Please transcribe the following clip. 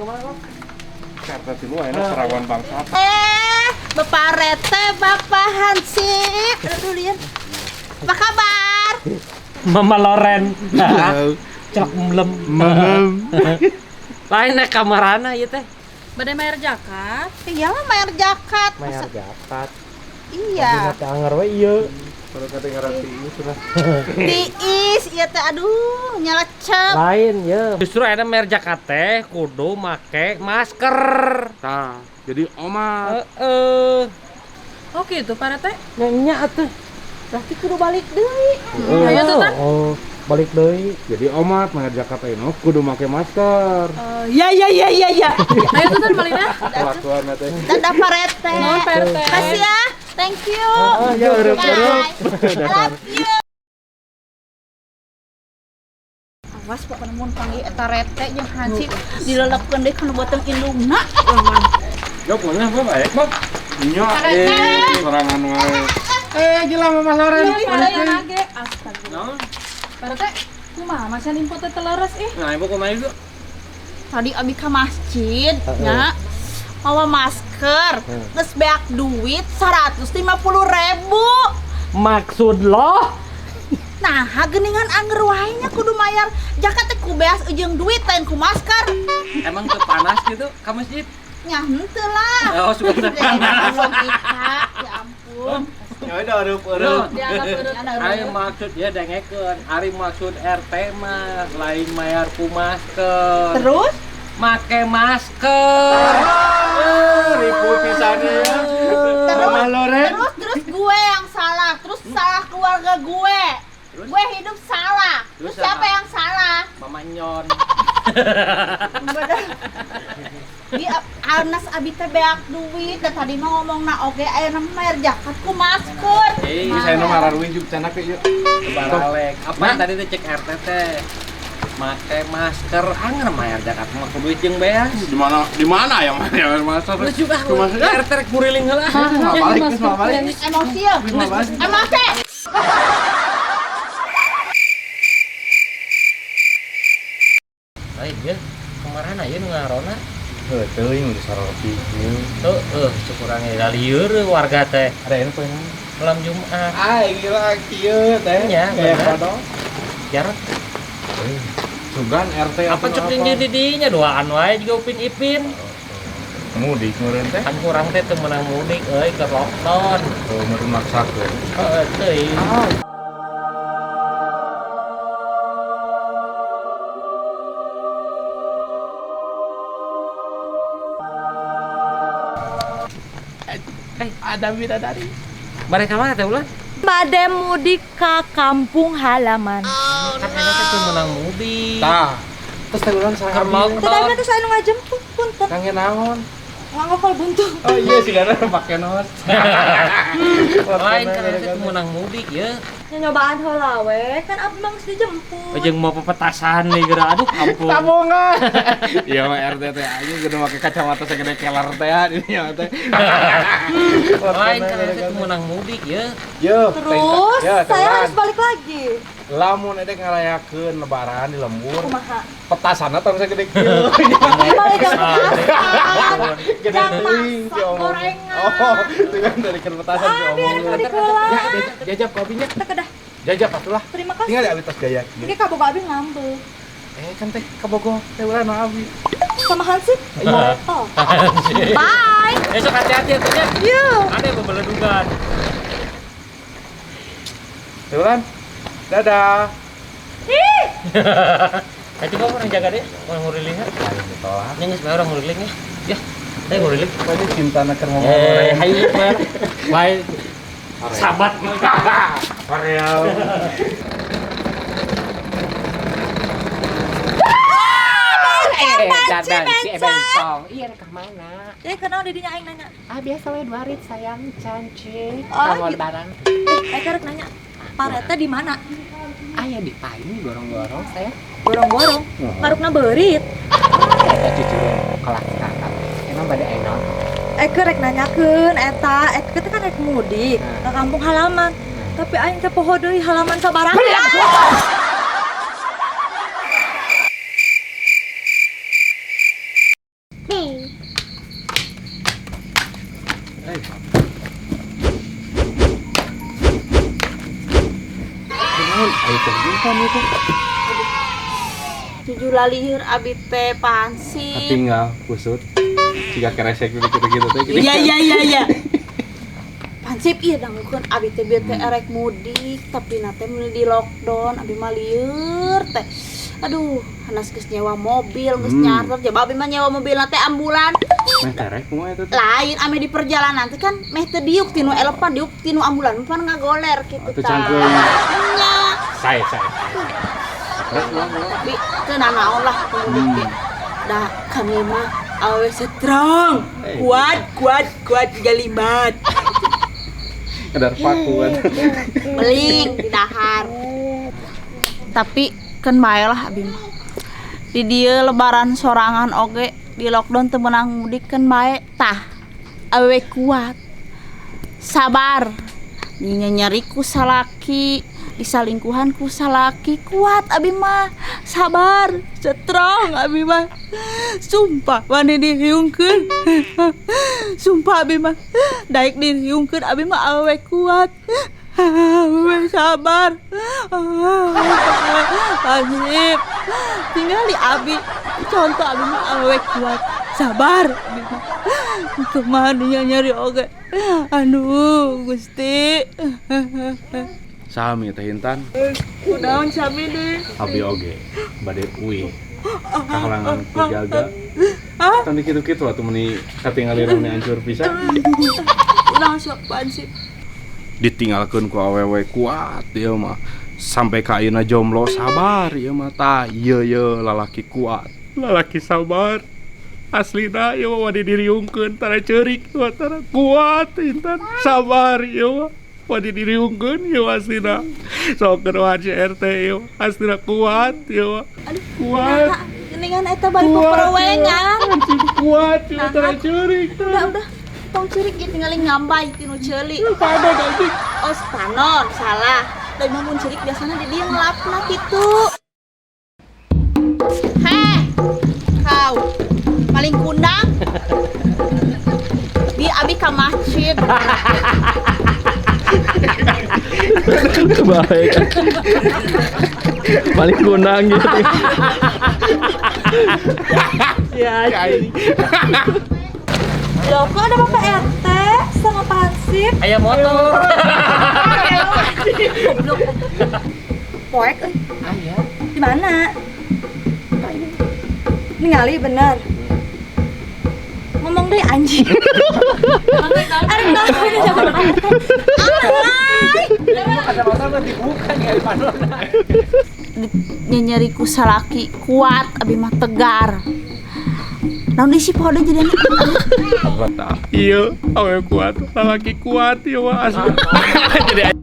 kemana? Karena dulu enak perawan bangsa. Bapak Rete, Bapak Hansip. Aduh, lihat. Apa kabar? Mama Loren. Cok melem. Lain nek kamarana ieu teh. Bade mayar jakat. Iyalah mayar jakat. Mayar jakat. Iya. Teh anger we ieu. Baru kedengaran tiis sudah. Tiis, iya teh aduh nyalecep. Lain ya. Justru ada mayar jakat teh kudu make masker. Nah, jadi omat. Oh gitu, Pak Rete. Nya atuh. Berarti kudu balik deui. Oh, Ayo tuh, Tan. oh, balik deui. Jadi omat mengat Jakarta ini kudu make masker. Ya. Ayo tuh Tan balik dah. Kelakuan teh. Dadah Pak Rete. Nuhun, Pak Rete. Kasih ya. Thank you. Ya urip. Bye. Love you. Awas pokoknya mun panggil eta Rete jeung Hansip dilelepkeun deui kana botol indungna. Jok mana apa baik, Bang? Nya serangan wae. Gila Mama Loren. Astagfirullah. Pak Rete, kumaha masa nimpo teh teleres ih? Nah, ibu kumaha itu? Tadi abi ke masjid nya bawa masker geus beak duit 150.000. Maksud lo? Nah, geningan anger wae nya kudu mayar jakat teh ku beas jeung duit lain ku masker. Emang tuh panas gitu ke masjid? Nya henteu lah. Oh, sudah. Ya ampun. Ya udah urip. Ari maksud ya dengekeun, ari maksud RT mah lain mayar ku masker. Terus Make masker. Ribu pisannya ya. Mama Loren. terus gue yang salah, terus salah keluarga gue. Gue hidup salah. Terus Terus siapa apa? yang salah? Mama Nyon. Di anas abi teh beak duit dan tadi mah ngomongna oge aya mayar jakat ku masker. Ini saya nomor arwin juga canak yuk. Baralek. Apa tadi teh cek RT teh? Make masker anger mayar jakat mah kudu jeung beas. Di mana ya masker? Terus juga RT rek muriling heula. Balik. Emosi ya. Emosi. Lain ya. Kemana ya ngarona? Teuing di saropi. Cukurangnya dalieur warga teh. Ada yang poin. Malam Jumat. Gila kieu teh. Nya, Kayak bener. kodok. Jarak Sugan RT apa cek di didinya doaan wae juga Upin Ipin. Mudik meureun teh. Kan kurang teh teu meunang mudik euy ke lockdown. Oh, meureun maksakeun. Heeh teuing. Ada bidadari. Mereka mana teh ulah? Bade mudik ke kampung halaman. Kan enak teh teu meunang mudik. Tah. Terus teh urang Ke sareng Tadi lockdown. nanti saya ngajemput punten. kangen naon? Ngapal buntu. Oh iya sih karena pakai nos. Lain kan teh teu meunang mudik ya. Nyobaan heula we, kan abdi mah geus dijemput. Jeung mau pepetasan nih geura aduh ampun. Tabungan. Iya mah RT teh aja kudu make kacamata segede keler teh ini ya teh. Lain kan teh teu meunang mudik ya. Yo, Terus ya, saya harus balik lagi. lamun edek ngarayakeun lebaran di lembur. Kumaha? Petasanna tong segede kieu. Balik jam Gede teuing si omong. gorengan. Oh, dengan dari petasan si Biar omong. balik heula. Ya, jajab kopinya. Teh kedah. Jajab atulah. Terima kasih. Tinggal di abi tas gaya. Ini kaboga abi ngambek. Kan teh kabogoh teh urang nu abi. Sama Hansip? Iya. Oh. Bye. Besok hati-hati atunya. Iya. Ada yang bebeledugan. Teh urang. Dadah. Nanti kamu orang jaga deh, orang nguriling ya. Ayo ditolak. Yang geus bae orang nguriling ya. Ya, deh nguriling. Pokoknya cinta nak ngomong. Hayu bae. Bae. Sahabat. Korea. Cadang si Ebentong. Iya ke mana? Jadi kenal didinya aing nanya. Biasa we 2 rit sayang cantik. Oh, Kamu gitu. barang. Aing karek nanya. Pak Rete di mana? Aya di paini gorong-gorong saya. Gorong-gorong. Ngarukna beurit. Eta cucu kelak kakak. Emang bade enak. Eke rek nanyakeun eta, Eke teh kan rek mudik ke kampung halaman. Tapi aing teh poho deui halaman sabaraha. Tujuh laliheur abi teh pansip. Tinggal kusut. Jika keresek gitu teh. Iya. Pansip ieu dangukeun abi teh bieu teh erek mudik, tapi na teh meuli di lockdown abi mah lieur teh. Aduh, hanas geus nyewa mobil, geus nyarter, coba abi mah nyewa mobilna teh ambulan. Meh terek kumaha eta teh? Lain ame di perjalanan teh kan meh teu diuk tinu elepan, diuk tinu ambulan, pan ngagoler kitu Atuh tah. cangkeung. Nya. Saya. Tapi teu nanaon lah pemudik teh. Da kami mah awe strong, kuat galimat. Kadar pakuan. Beling di dahar. Tapi kan bae lah abi mah. Di dieu lebaran sorangan oge di lockdown teu meunang mudik kan bae tah. Awewe kuat. Sabar. Nya nyari ku salaki, disalingkuhan ku salaki, kuat abi mah. Sabar, strong abi mah. Sumpah wani diriungkeun. Sumpah abi mah. Daek diriungkeun abi mah awewe kuat. Awewe sabar. Pansip. Tinggali abi. Contoh abi mah awewe kuat. Sabar abi mah. Kumaha nya nyari oge. Aduh, Gusti. Sami teh Intan. Kunaon sami deui? Abi oge bade uih. Kahalangan ku jaga. Kan kitu-kitu atuh meuni katingali rame hancur pisan. Urang sok pansip. Ditinggalkeun ku awewe kuat ieu mah. Sampai ka ayeuna jomblo sabar ieu mah tah. Ieu lalaki kuat. Lalaki sabar. Aslina ieu mah wadi diriungkeun tara ceurik tara kuat Intan. Sabar ieu mah. Wadi diriungkeun ieu aslina. Sok kerohan CRT ieu aslina kuat ieu mah. Kuat. Geningan eta bari peperewengan. Kuat ieu tara ceurik. Udah. Tong cirik ieu tinggali ngambay tinu ceuli. Panon anjing. Oh, panon, salah. Da mun cirik biasana di dieu ngelapna kitu. Heh. Kau paling kundang. Di abi ka masjid. Baik. Paling kunang gitu. Ya, Loh, kok ada Bapak RT sama Pansip? aya motor. Poek euy. Di mana? Ningali bener. Ngomong deh anjing. Arek dah udah jangan RT. Ada motor dibuka nih di panona. Nyari ku salaki kuat abi mah tegar. Naon isi poho deui jadi Iya, awewe kuat, lalaki kuat ieu mah asli. Jadi